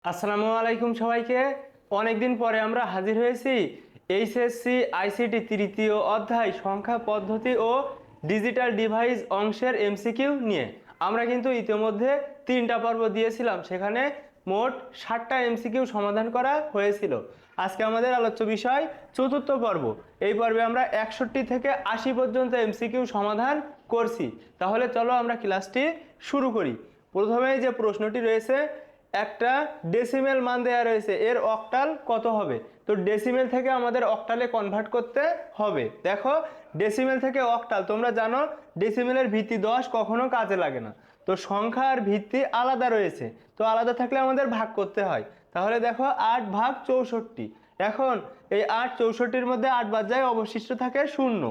আসসালামু আলাইকুম সবাইকে। অনেকদিন পরে আমরা হাজির হয়েছি এইচএসসি আইসিটি তৃতীয় অধ্যায় সংখ্যা পদ্ধতি ও ডিজিটাল ডিভাইস অংশের এমসিকিউ নিয়ে। আমরা কিন্তু ইতিমধ্যে 3টা পর্ব দিয়েছিলাম, সেখানে মোট 60টা এমসিকিউ সমাধান করা হয়েছিল। আজকে আমাদের আলোচ্য বিষয় চতুর্থ পর্ব। এই পর্বে আমরা 61 থেকে 80 পর্যন্ত এমসিকিউ সমাধান করছি। তাহলে চলো আমরা ক্লাসটি শুরু করি। প্রথমেই যে প্রশ্নটি রয়েছে, একটা ডেসিমেল মান দেওয়া রয়েছে, এর অক্টাল কত হবে? তো ডেসিমেল থেকে আমাদের অক্টালে কনভার্ট করতে হবে। দেখো, ডেসিমেল থেকে অক্টাল তোমরা জানো ডেসিমেলের ভিত্তি 10 কখনো কাজে লাগে না। তো সংখ্যার ভিত্তি আলাদা রয়েছে, তো আলাদা থাকলে আমাদের ভাগ করতে হয়। তাহলে দেখো 8 ভাগ 64। এখন এই 8 64-র মধ্যে 8 বাদ যায়, অবশিষ্ট থাকে 0।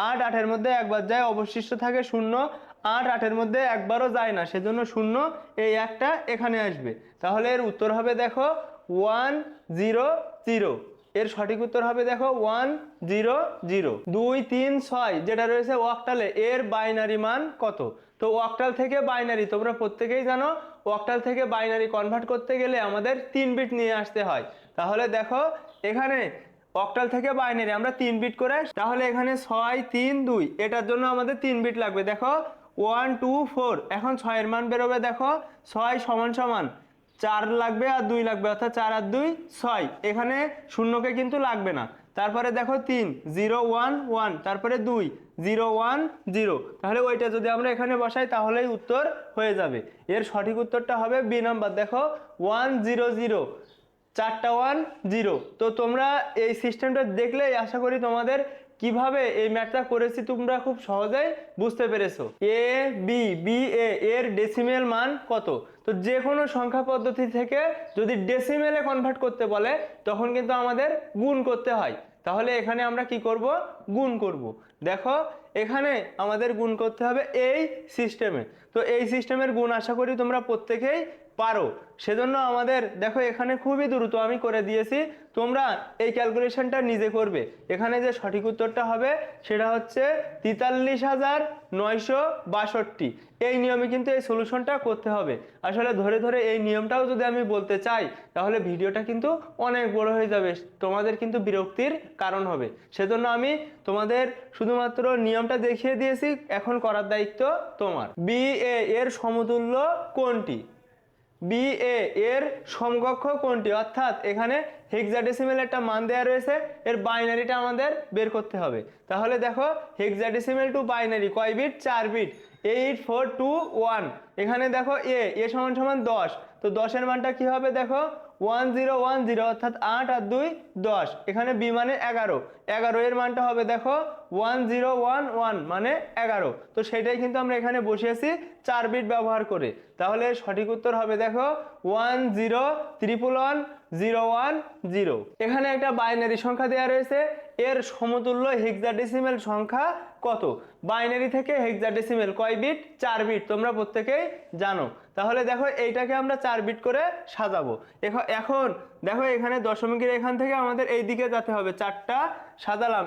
8 8-এর মধ্যে 1 বাদ যায়, অবশিষ্ট থাকে 0। 8 8-এর মধ্যে একবারও যায় না, সেজন্য 0, এই একটা এখানে আসবে। তাহলে এর উত্তর হবে দেখো 100। এর সঠিক উত্তর হবে দেখো 100। 2 3 6 যেটা রয়েছে অক্টালে, এর বাইনারি মান কত? তো অক্টাল থেকে বাইনারি তোমরা প্রত্যেকেই জানো, অক্টাল থেকে বাইনারি কনভার্ট করতে গেলে আমাদের 3 বিট নিয়ে আসতে হয়। তাহলে দেখো এখানে অক্টাল থেকে বাইনারি আমরা 3 বিট করে, তাহলে এখানে 6 3 2, এটার জন্য আমাদের 3 বিট লাগবে। দেখো 1 2 4, এখন 6 এর মান বেরোবে। দেখো 6 সমান সমান 4 লাগবে আর 2 লাগবে, অর্থাৎ 4 আর 2 6। এখানে শূন্যকে কিন্তু লাগবে না। তারপরে দেখো 3 0 1 1, তারপরে 2 0 1 0। তাহলে ওইটা যদি আমরা এখানে বসাই তাহলেই উত্তর হয়ে যাবে। এর সঠিক উত্তরটা হবে বি নাম্বার। দেখো 100, 4টা 1 0। তো তোমরা এই সিস্টেমটা দেখলেই আশা করি তোমাদের কিভাবে এই ম্যাথটা করেছি তোমরা খুব সহজেই বুঝতে পেরেছো। এ বি বি এ এর ডেসিমেল মান কত? তো যে কোনো সংখ্যা পদ্ধতি থেকে যদি ডেসিমেলে কনভার্ট করতে বলে তখন কিন্তু আমাদের গুণ করতে হয়। তাহলে এখানে আমরা কি করব? গুণ করব। দেখো এখানে আমাদের গুণ করতে হবে এই সিস্টেমে। তো এই সিস্টেমের গুণ আশা করি তোমরা প্রত্যেকেই পারো। সেজন্য আমাদের দেখো এখানে খুবই দ্রুত আমি করে দিয়েছি, তোমরা এই ক্যালকুলেশনটা নিজে করবে। এখানে যে সঠিক উত্তরটা হবে সেটা হচ্ছে 43,962। এই নিয়মে কিন্তু এই সলিউশনটা করতে হবে। আসলে ধরে ধরে এই নিয়মটাও যদি আমি বলতে চাই তাহলে ভিডিওটা কিন্তু অনেক বড় হয়ে যাবে, তোমাদের কিন্তু বিরক্তির কারণ হবে। সেজন্য আমি তোমাদের শুধুমাত্র নিয়মটা দেখিয়ে দিয়েছি, এখন করার দায়িত্ব তোমার। বি এ এর সমতুল্য কোনটি? বি এ এর সমকক্ষ কোনটি? অর্থাৎ এখানে হেক্সাডেসিমেল একটা মান দেওয়া রয়েছে, এর বাইনারিটা আমাদের বের করতে হবে। তাহলে দেখো হেক্সাডেসিমেল টু বাইনারি কয় বিট? 4 বিট। 8 4 2 1। এখানে দেখো এ এ সমান সমান 10। তো 10-এর মানটা কি হবে? দেখো 1010, অর্থাৎ 8 আর 2 10। এখানে বি মানে 11। 11 এর মানটা হবে দেখো 1011 মানে 11। তো সেটাই কিন্তু আমরা এখানে বসিয়েছি 4 বিট ব্যবহার করে। তাহলে সঠিক উত্তর হবে দেখো 10111010। এখানে একটা বাইনারি সংখ্যা দেওয়া রয়েছে, এর সমতুল্য হেক্সাডেসিমেল সংখ্যা কত? বাইনারি থেকে হেক্সাডেসিমেল কয় বিট? 4 বিট, তোমরা প্রত্যেকেই জানো। তাহলে দেখো এইটাকে আমরা 4 বিট করে সাজাবো। এখন দেখো এখানে দশমিকের এখান থেকে আমাদের এই দিকে যেতে হবে, 4টা সাজালাম।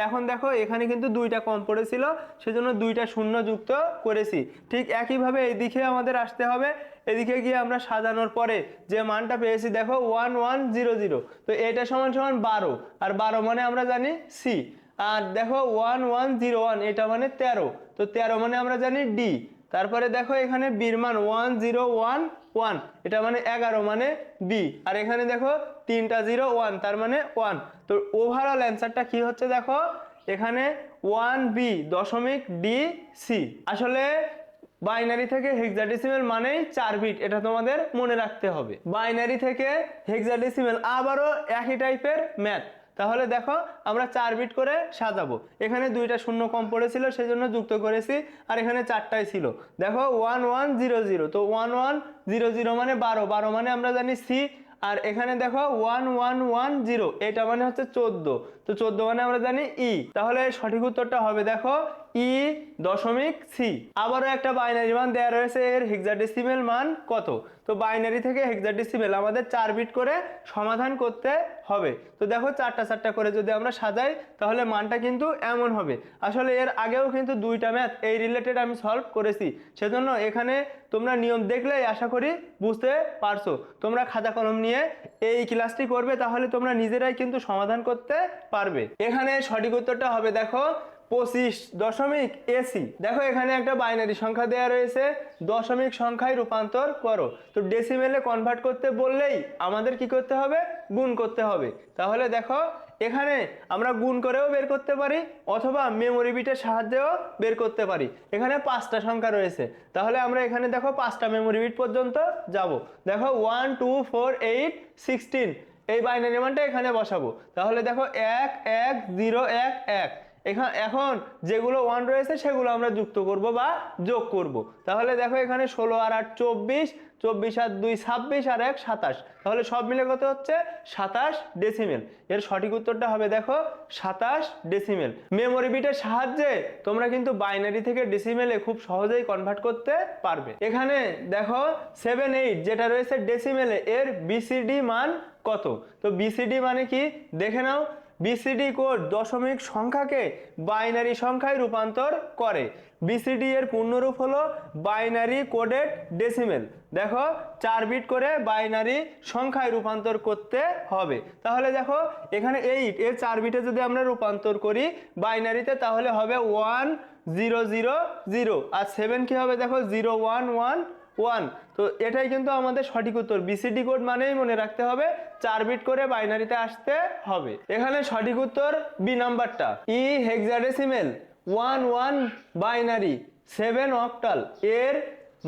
এখন দেখো এখানে কিন্তু 2টা কম পড়েছিল, সেজন্য 2টা শূন্য যুক্ত করেছি। ঠিক একইভাবে এই দিকে আমাদের আসতে হবে। এদিকে গিয়ে আমরা সাজানোর পরে যে মানটা পেয়েছি দেখো 1100। তো এটা সমান সমান 12, আর 12 মানে আমরা জানি সি। আর দেখো 1101, এটা মানে 13। তো 13 মানে আমরা জানি ডি। তারপরে দেখো এখানে বির মান 1011, এটা মানে 11 মানে বি। আর এখানে দেখো 3টা 0 1, তার মানে 1। তো ওভারঅল অ্যান্সারটা কি হচ্ছে দেখো এখানে 1 বি দশমিক ডি সি। আসলে বাইনারি থেকে হেক্সাডেসিমেল মানেই 4 বিট, এটা তোমাদের মনে রাখতে হবে। বাইনারি থেকে হেক্সাডেসিমেল আবারও একই টাইপের ম্যাথ। তাহলে দেখো আমরা 4 বিট করে সাজাবো। এখানে 2টা শূন্য কম পড়েছিল সেজন্য যুক্ত করেছি, আর এখানে 4টাই ছিল। দেখো 1100, তো 1100 মানে 12, 12 মানে আমরা জানি সি। আর এখানে দেখো 1110, এটা মানে হচ্ছে 14। তো 14 মানে আমরা জানি ই। তাহলে সঠিক উত্তরটা হবে দেখো E.C। আবারও একটা বাইনারি মান দেওয়া রয়েছে, এর হেক্সাডেসিমেল মান কত। তো বাইনারি থেকে হেক্সাডেসিমেল আমাদের 4 বিট করে সমাধান করতে হবে। তো দেখো 4টা 4টা করে যদি আমরা সাজাই তাহলে মানটা কিন্তু এমন হবে। আসলে এর আগেও কিন্তু 2টা ম্যাথ এই রিলেটেড আমি সলভ করেছি, সেজন্য এখানে তোমরা নিয়ম দেখলেই আশা করি বুঝতে পারছো। তোমরা খাতা কলম নিয়ে এই ক্লাসটি করবে, তাহলে তোমরা নিজেরাই কিন্তু সমাধান করতে পারবে। এখানে সঠিক উত্তরটা হবে দেখো 25.80। দেখো এখানে একটা বাইনারি সংখ্যা দেওয়া রয়েছে, দশমিক সংখ্যায় রূপান্তর করো। তো ডেসিমেলে কনভার্ট করতে বললেই আমাদের কি করতে হবে, গুণ করতে হবে। তাহলে দেখো এখানে আমরা গুণ করেও বের করতে পারি অথবা মেমোরি বিটের সাহায্যেও বের করতে পারি। এখানে 5টা সংখ্যা রয়েছে, তাহলে আমরা এখানে দেখো 5টা মেমোরি বিট পর্যন্ত যাব। দেখো 1 2 4 8 16 এই বাইনারি মানটা এখানে বসাবো। তাহলে দেখো 1 1 0 1 1। এখন যেগুলো 1 রয়েছে সেগুলো আমরা যুক্ত করব বা যোগ করব। তাহলে দেখো এখানে 16 আর 8 24, 24 আর 2 26 আর 1 27। তাহলে সব মিলে কত হচ্ছে 27 ডেসিমেল। এর সঠিক উত্তরটা হবে দেখো 27 ডেসিমেল। মেমোরি বিটের সাহায্যে তোমরা কিন্তু বাইনারি থেকে ডেসিমেলে খুব সহজেই কনভার্ট করতে পারবে। এখানে দেখো 7 8 যেটা রয়েছে ডেসিমেলে, এর বিসিডি মান কত। তো বিসিডি মানে কি দেখে নাও। বিসিডি কোড দশমিক সংখ্যাকে বাইনারি সংখ্যায় রূপান্তর করে। বিসিডি এর পূর্ণরূপ হলো বাইনারি কোডেড ডেসিমেল। দেখো 4 বিট করে বাইনারি সংখ্যায় রূপান্তর করতে হবে। তাহলে দেখো এখানে 8 এর 4 বিটে যদি আমরা রূপান্তর করি বাইনারিতে, তাহলে হবে 1 0 0 0। আর 7 কি হবে দেখো 0 1 1 1। তো এটাই কিন্তু আমাদের সঠিক উত্তর। বিসিডি কোড মানেই মনে রাখতে হবে 4 বিট করে বাইনারিতে আসতে হবে। এখানে সঠিক উত্তর বি নাম্বারটা। ই হেক্সাডেসিমেল 1 1 বাইনারি 7 অক্টাল এর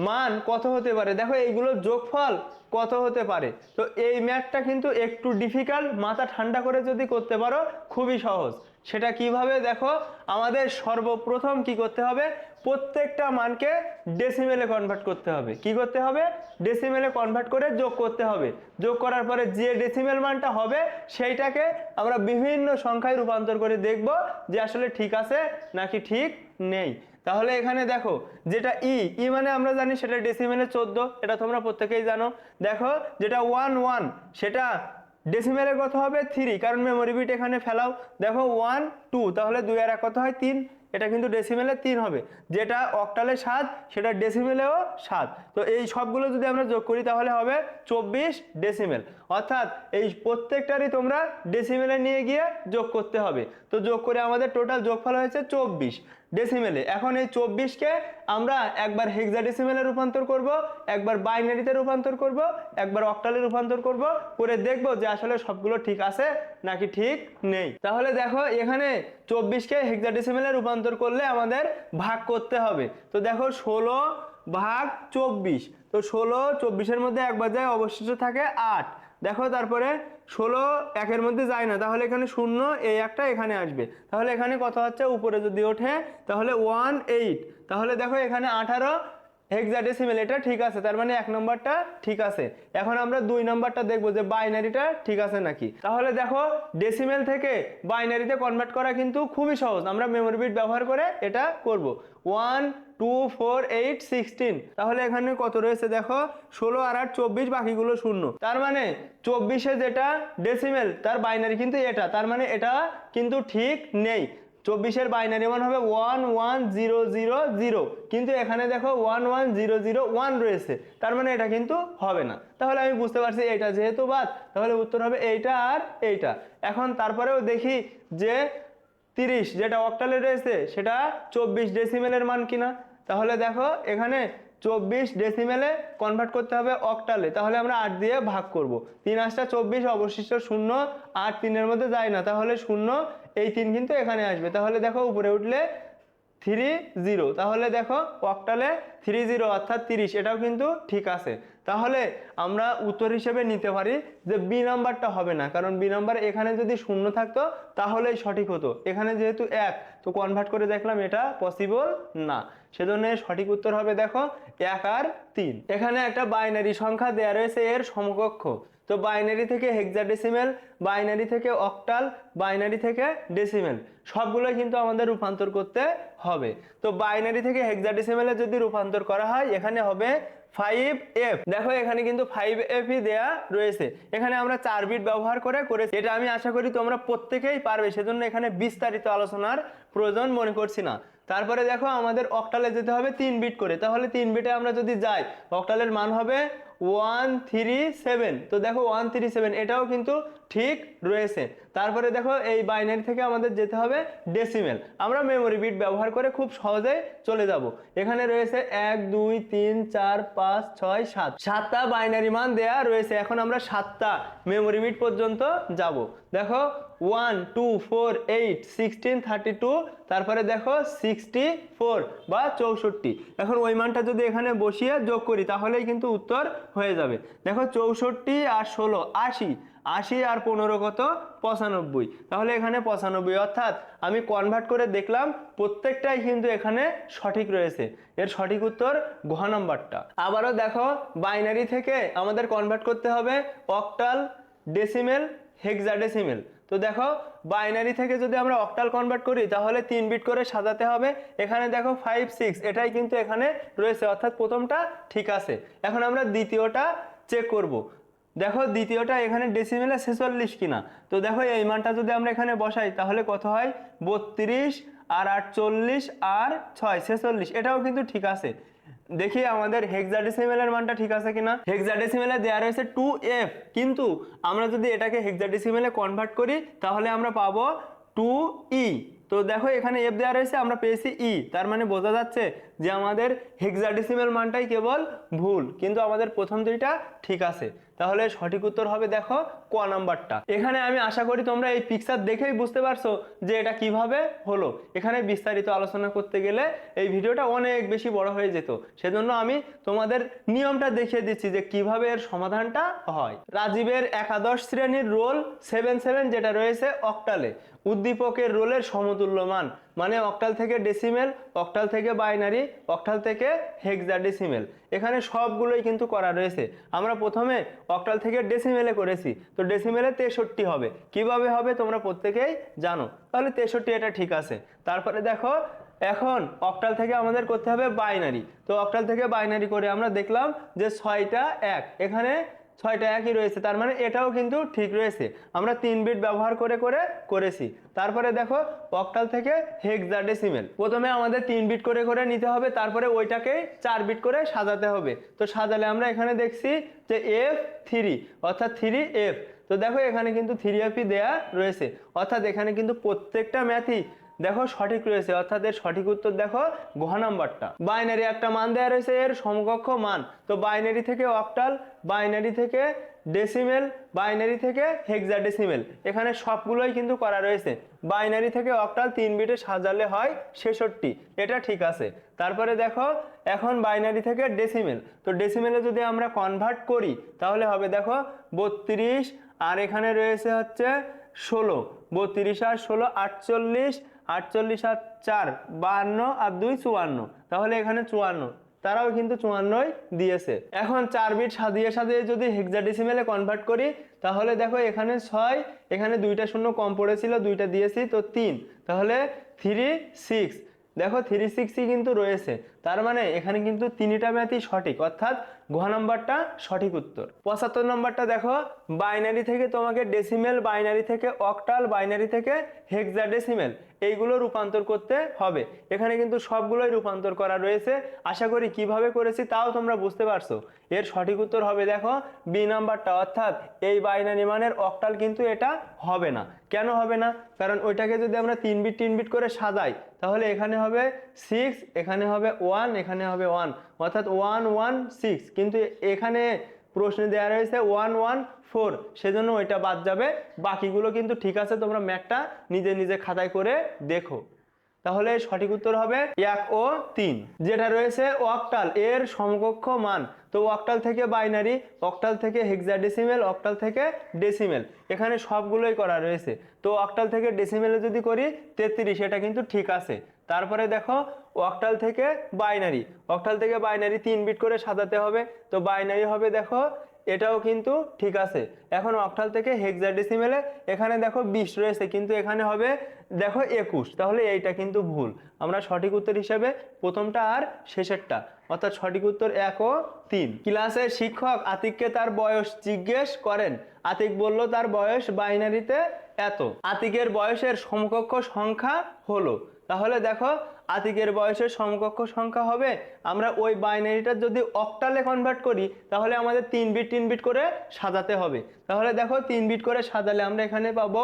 মান কত হতে পারে। দেখো এইগুলো যোগফল কত হতে পারে। তো এই ম্যাথটা কিন্তু একটু ডিফিকাল্ট, মাথা ঠান্ডা করে যদি করতে পারো খুবই সহজ। সেটা কিভাবে দেখো, আমাদের সর্বপ্রথম কি করতে হবে, প্রত্যেকটা মানকে ডেসিমেলে কনভার্ট করতে হবে। কি করতে হবে, ডেসিমেলে কনভার্ট করে যোগ করতে হবে। যোগ করার পরে যে ডেসিমেল মানটা হবে সেইটাকে আমরা বিভিন্ন সংখ্যায় রূপান্তর করে দেখব যে আসলে ঠিক আছে নাকি ঠিক নেই। তাহলে এখানে দেখো যেটা ই মানে আমরা জানি সেটা ডেসিমেলে 14, এটা তোমরা প্রত্যেকেই জানো। দেখো যেটা 1 1 সেটা ডেসিমেলে কত হবে 3, কারণ মেমোরি বিট এখানে ফেলাও। দেখো 1 2 তাহলে 2 আর 1 কত হয় 3, এটা কিন্তু ডেসিমেলে 3 হবে। যেটা অক্টালে 7 সেটা ডেসিমেলেও 7। তো এই সবগুলো যদি আমরা যোগ করি তাহলে হবে 24 ডেসিমেল। অর্থাৎ এই প্রত্যেকটারই তোমরা ডেসিমেলে নিয়ে গিয়ে যোগ করতে হবে। তো যোগ করে আমাদের টোটাল যোগফল হয়েছে 24 ডেসিমেলে। এখন এই 24কে আমরা একবার হেক্সাডেসিমেলে রূপান্তর করব, একবার বাইনারিতে রূপান্তর করব, একবার অক্টালে রূপান্তর করব, করে দেখব যে আসলে সবগুলো ঠিক আছে নাকি ঠিক নেই। তাহলে দেখো এখানে 24কে হেক্সাডেসিমেলে রূপান্তর করলে আমাদের ভাগ করতে হবে। তো দেখো 16 ভাগ 24। তো 16 24-এর মধ্যে একবার যায়, অবশিষ্ট থাকে 8। দেখো তারপরে 16 1-এর মধ্যে যায় না, তাহলে এখানে 0 এই একটা এখানে আসবে। তাহলে এখানে কত হচ্ছে, উপরে যদি ওঠে তাহলে 1 8। তাহলে দেখো এখানে 18 হেক্সাডেসিমেল, এটা ঠিক আছে, তার মানে 1 নম্বরটা ঠিক আছে। এখন আমরা 2 নম্বরটা দেখবো যে বাইনারিটা ঠিক আছে নাকি। তাহলে দেখো ডেসিমেল থেকে বাইনারিতে কনভার্ট করা কিন্তু খুবই সহজ, আমরা মেমোরি বিট ব্যবহার করে এটা করব। 1 2 4 8 16। তাহলে এখানে কত রয়েছে দেখো 16 আর 8 24, বাকিগুলো 0। তার মানে 24-এ যেটা ডেসিমেল তার বাইনারি কিন্তু এটা, তার মানে এটা কিন্তু ঠিক নেই। 24-এর বাইনারি মান হবে 1 1 0 0 0, কিন্তু এখানে দেখো 1 1 0 0 1 রয়েছে, তার মানে এটা কিন্তু হবে না। তাহলে আমি বুঝতে পারছি এটা যেহেতু বাদ, তাহলে উত্তর হবে এইটা আর এইটা। এখন তারপরেও দেখি যে 30 যেটা অক্টালে রয়েছে সেটা 24 ডেসিমেলের মান কিনা। তাহলে দেখো এখানে 24 ডেসিমেলে কনভার্ট করতে হবে অক্টালে, তাহলে আমরা 8 দিয়ে ভাগ করব। 3 8 24, অবশিষ্ট 0, 8 3-এর মধ্যে যায় না, তাহলে 0 এই 3 কিন্তু এখানে আসবে। তাহলে দেখো উপরে উঠলে 3 0, তাহলে দেখো অক্টালে 3 0 অর্থাৎ 30, এটাও কিন্তু ঠিক আছে। তাহলে আমরা উত্তর হিসেবে নিতে পারি যে বি নাম্বারটা হবে না, কারণ বি নাম্বার এখানে যদি শূন্য থাকতো তাহলেই সঠিক হতো। এখানে যেহেতু 1, তো কনভার্ট করে দেখলাম এটা পসিবল না, সেজন্য সঠিক উত্তর হবে দেখো 1 আর 3। এখানে একটা বাইনারি সংখ্যা দেয়া রয়েছে এর সমকক্ষ। তো বাইনারি থেকে হেক্সাডেসিমেল, বাইনারি থেকে অক্টাল, বাইনারি থেকে ডেসিমেল সবগুলো কিন্তু আমাদের রূপান্তর করতে হবে। তো বাইনারি থেকে হেক্সাডেসিমেলে যদি রূপান্তর করা হয় এখানে হবে 5f। দেখো এখানে কিন্তু 5f ই দেয়া রয়েছে। এখানে আমরা 4 বিট ব্যবহার করেছি, এটা আমি আশা করি তোমরা প্রত্যেকেই পারবে, সেজন্য এখানে বিস্তারিত আলোচনার প্রয়োজন মনে করছি না। তারপরে দেখো আমাদের অক্টালে যেতে হবে 3 বিট করে, তাহলে 3 বিটে আমরা যদি যাই অক্টালের মান হবে 137। তো দেখো 137 এটাও কিন্তু ঠিক রয়েছে। তারপরে দেখো এই বাইনারি থেকে আমাদের যেতে হবে ডেসিমেল, আমরা মেমোরি বিট ব্যবহার করে খুব সহজেই চলে যাব। এখানে রয়েছে 1 2 3 4 5 6 7, 7টা বাইনারি মান দেয়া রয়েছে। এখন আমরা 7টা মেমোরি বিট পর্যন্ত যাব। দেখো 1 2 4 8 16 32, তারপরে দেখো 64 বা 64। এখন ওই মানটা যদি এখানে বসিয়ে যোগ করি তাহলেই কিন্তু উত্তর হয়ে যাবে। দেখো 64 আর 16 80, 80 আর 15 কত 95, তাহলে এখানে 95। অর্থাৎ আমি কনভার্ট করে দেখলাম প্রত্যেকটাই কিন্তু এখানে সঠিক রয়েছে। এর সঠিক উত্তর ঘ নাম্বারটা। আবারও দেখো বাইনারি থেকে আমাদের কনভার্ট করতে হবে অক্টাল, ডেসিমেল, হেক্সাডেসিমেল। তো দেখো বাইনারি থেকে যদি আমরা অক্টাল কনভার্ট করি তাহলে 3 বিট করে সাজাতে হবে। এখানে দেখো 5 6 এটাই কিন্তু এখানে রয়েছে, অর্থাৎ প্রথমটা ঠিক আছে। এখন আমরা দ্বিতীয়টা চেক করব। দেখো দ্বিতীয়টা এখানে ডেসিমেলে 46 কিনা। তো দেখো এই মানটা যদি আমরা এখানে বসাই তাহলে কত হয় 32 আর 48 আর 6 46, এটাও কিন্তু ঠিক আছে। দেখি আমাদের হেক্সাডেসিমেলের মানটা ঠিক আছে কিনা। হেক্সাডেসিমেলে দেয়া রয়েছে 2f, কিন্তু আমরা যদি এটাকে হেক্সাডেসিমেলে কনভার্ট করি তাহলে আমরা পাবো 2e। তো দেখো এখানে f দেওয়া রয়েছে, আমরা পেয়েছি e, তার মানে বোঝা যাচ্ছে যে আমাদের হেক্সাডেসিমেল মানটাই কেবল ভুল, কিন্তু আমাদের প্রথম দুইটা ঠিক আছে। তাহলে সঠিক উত্তর হবে দেখো ক নাম্বারটা। এখানে আমি আশা করি তোমরা এই পিকচার দেখেই বুঝতে পারছো যে এটা কিভাবে হলো। এখানে বিস্তারিত আলোচনা করতে গেলে এই ভিডিওটা অনেক বেশি বড় হয়ে যেত, সেজন্য আমি তোমাদের নিয়মটা দেখিয়ে দিচ্ছি যে কিভাবে এর সমাধানটা হয়। রাজীবের একাদশ শ্রেণীর রোল 77 যেটা রয়েছে অক্টালে, উদ্দীপকের রোলের সমতুল্য মান, মানে অক্টাল থেকে ডেসিমেল, অক্টাল থেকে বাইনারি, অক্টাল থেকে হেক্সাডেসিমেল, এখানে সবগুলোই কিন্তু করা রয়েছে। আমরা প্রথমে অক্টাল থেকে ডেসিমেলে করেছি, তো ডেসিমেলে 63 হবে। কিভাবে হবে তোমরা প্রত্যেকেই জানো, তাহলে 63 এটা ঠিক আছে। তারপরে দেখো এখন অক্টাল থেকে আমাদের করতে হবে বাইনারি। তো অক্টাল থেকে বাইনারি করে আমরা দেখলাম যে 6টা 1, এখানে 6টা একই রয়েছে, তার মানে এটাও কিন্তু ঠিক রয়েছে। আমরা 3 বিট ব্যবহার করেছি। তারপরে দেখো অক্টাল থেকে হেক্সাডেসিমেল, প্রথমে আমাদের 3 বিট করে নিতে হবে, তারপরে ওইটাকে 4 বিট করে সাজাতে হবে। তো সাজালে আমরা এখানে দেখছি যে f3, অর্থাৎ 3f। তো দেখো এখানে কিন্তু 3f দেয়া রয়েছে, অর্থাৎ এখানে কিন্তু প্রত্যেকটা ম্যাথই দেখো সঠিক রয়েছে, অর্থাৎ এর সঠিক উত্তর দেখো ঘ নাম্বারটা। বাইনারি একটা মান দেয়া রয়েছে এর সমকক্ষ মান। তো বাইনারি থেকে অক্টাল, বাইনারি থেকে ডেসিমেল, বাইনারি থেকে হেক্সাডেসিমেল, এখানে সবগুলোই কিন্তু করা রয়েছে। বাইনারি থেকে অক্টাল 3 বিটে সাজালে হয় 66, এটা ঠিক আছে। তারপরে দেখো এখন বাইনারি থেকে ডেসিমেল, তো ডেসিমেলে যদি আমরা কনভার্ট করি তাহলে হবে দেখো 32 আর এখানে রয়েছে হচ্ছে 16, 32 আর 16 48, 48 আর 4 52 আর 2 54, তাহলে এখানে 54, তারাও কিন্তু 54ই দিয়েছে। এখন 4 বিট সাজিয়ে যদি হেক্সাডেসিমেলে কনভার্ট করি তাহলে দেখো এখানে 6, এখানে 2টা শূন্য কম পড়েছিল, 2টা দিয়েছি, তো 3, তাহলে 36। দেখো 36ই কিন্তু রয়েছে, তার মানে এখানে কিন্তু 3টা ম্যাথই সঠিক, অর্থাৎ ঘ নাম্বারটা সঠিক উত্তর। 75 নম্বরটা দেখো বাইনারি থেকে তোমাকে ডেসিমেল, বাইনারি থেকে অক্টাল, বাইনারি থেকে হেক্সাডেসিমেল এইগুলো রূপান্তর করতে হবে। এখানে কিন্তু সবগুলোই রূপান্তর করা রয়েছে। আশা করি কিভাবে করেছি তাও তোমরা বুঝতে পারছো। এর সঠিক উত্তর হবে দেখো বি নাম্বারটা, অর্থাৎ এই বাইনারি মানের অক্টাল কিন্তু এটা হবে না। কেন হবে না? কারণ ওইটাকে যদি আমরা 3 বিট করে সাজাই তাহলে এখানে হবে 6, এখানে হবে 1, এখানে হবে 1, অর্থাৎ 1 1 6, কিন্তু এখানে প্রশ্নে দেওয়া রয়েছে 1 1 4, সেজন্য ওইটা বাদ যাবে, বাকিগুলো কিন্তু ঠিক আছে। তোমরা ম্যাথটা নিজে খাতায় করে দেখো। তাহলে সঠিক উত্তর হবে 1 ও 3। যেটা রয়েছে অক্টাল এর সমকক্ষ মান, তো অক্টাল থেকে বাইনারি, অক্টাল থেকে হেক্সাডেসিমেল, অক্টাল থেকে ডেসিমেল, এখানে সবগুলোই করা রয়েছে। তো অক্টাল থেকে ডেসিমেলে যদি করি 33, এটা কিন্তু ঠিক আছে। তারপরে দেখো অক্টাল থেকে বাইনারি, অক্টাল থেকে বাইনারি 3 বিট করে সাজাতে হবে, তো বাইনারি হবে দেখো এটাও কিন্তু ঠিক আছে। এখন অক্টাল থেকে হেক্সাডেসিমেলে এখানে দেখো 20 রয়েছে, কিন্তু এখানে হবে দেখো 21, তাহলে এইটা কিন্তু ভুল। আমরা সঠিক উত্তর হিসেবে প্রথমটা আর শেষেরটা, অর্থাৎ সঠিক উত্তর 1 ও 3। ক্লাসের শিক্ষক আতিককে তার বয়স জিজ্ঞেস করেন। আতিক বলল তার বয়স বাইনারিতে এত। আতিকের বয়সের সমকক্ষ সংখ্যা হলো, তাহলে দেখো আতিকের বয়সের সমকক্ষ সংখ্যা হবে, আমরা ওই বাইনারিটা যদি অক্টালে কনভার্ট করি তাহলে আমাদের 3 বিট 3 বিট করে সাজাতে হবে। তাহলে দেখো 3 বিট করে সাজালে আমরা এখানে পাবো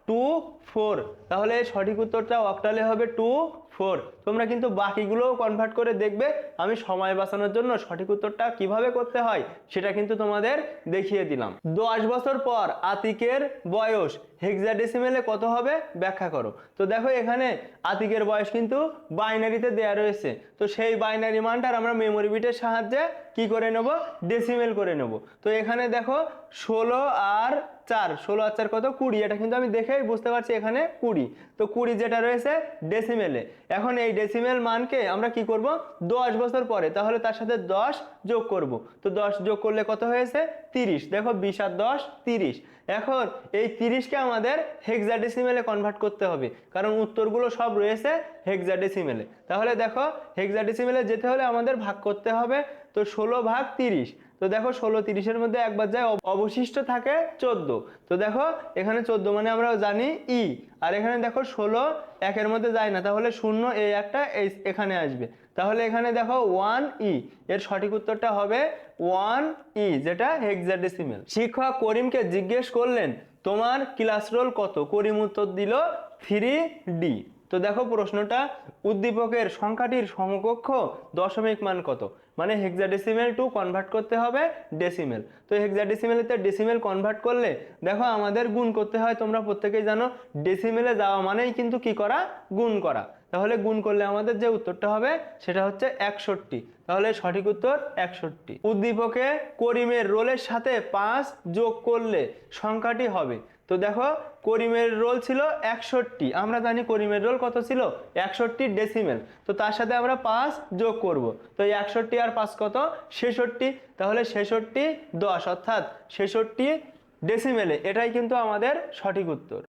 2 4, তাহলে সঠিক উত্তরটা অক্টালে হবে 2 4। তোমরা কিন্তু বাকিগুলোও কনভার্ট করে দেখবে, আমি সময় বাঁচানোর জন্য সঠিক উত্তরটা কিভাবে করতে হয় সেটা কিন্তু তোমাদের দেখিয়ে দিলাম। 10 বছর পর আতিকের বয়স হেক্সাডেসিমেলে কত হবে ব্যাখ্যা করো। তো দেখো এখানে আতিকের বয়স কিন্তু বাইনারিতে দেয়া রয়েছে, তো সেই বাইনারি মানটার আমরা মেমোরি বিটের সাহায্যে কি করে নেব, ডেসিমেল করে নেব। তো এখানে দেখো 16 আর 4, 16 আর 4 কত 20, এটা কিন্তু আমি দেখেই বুঝতে পারছি এখানে 20। তো 20 যেটা রয়েছে ডেসিমেলে, এখন এই ডেসিমেল মানকে আমরা কি করব 10 বছর পরে, তাহলে তার সাথে 10 যোগ করব। তো 10 যোগ করলে কত হয়েছে 30, দেখো 20 আর 10 30। এখন এই 30কে আমাদের হেক্সাডেসিমেলে কনভার্ট করতে হবে, কারণ উত্তরগুলো সব রয়েছে হেক্সাডেসিমেলে। তাহলে দেখো হেক্সাডেসিমেলে যেতে হলে আমাদের ভাগ করতে হবে, তো 16 ভাগ 30। তো দেখো 16 30-এর মধ্যে একবার যায়, অবশিষ্ট থাকে 14। তো দেখো এখানে 14 মানে আমরা জানি ই, আর এখানে দেখো 16 একের মধ্যে যায় না, তাহলে 0 এই একটা এখানে আসবে, তাহলে এখানে দেখো 1 ই, এর সঠিক উত্তরটা হবে 1 ই, যেটা হেক্সাডেসিমেল। শিক্ষক করিমকে জিজ্ঞেস করলেন তোমার ক্লাস রোল কত, করিম উত্তর দিল 3D। তো দেখো প্রশ্নটা উদ্দীপকের সংখ্যাটির সমকক্ষ দশমিক মান কত, মানে হেক্সাডেসিমেল টু কনভার্ট করতে হবে ডেসিমেল। তো হেক্সাডেসিমেলেতে ডেসিমেল কনভার্ট করলে দেখো আমাদের গুণ করতে হয়, তোমরা প্রত্যেকেই জানো ডেসিমেলে যাওয়া মানেই কিন্তু কি করা, গুণ করা। তাহলে গুণ করলে আমাদের যে উত্তরটা হবে সেটা হচ্ছে 61, তাহলে সঠিক উত্তর 61। উদ্দীপকে করিমের রোলের সাথে 5 যোগ করলে সংখ্যাটি হবে। তো দেখো করিমের রোল ছিল 61, আমরা জানি করিমের রোল কত ছিল 61 ডেসিমেল, তো তার সাথে আমরা 5 যোগ করব। তো 61 আর 5 কত 66, তাহলে 66 10, অর্থাৎ 66 ডেসিমেলে, এটাই কিন্তু আমাদের সঠিক উত্তর।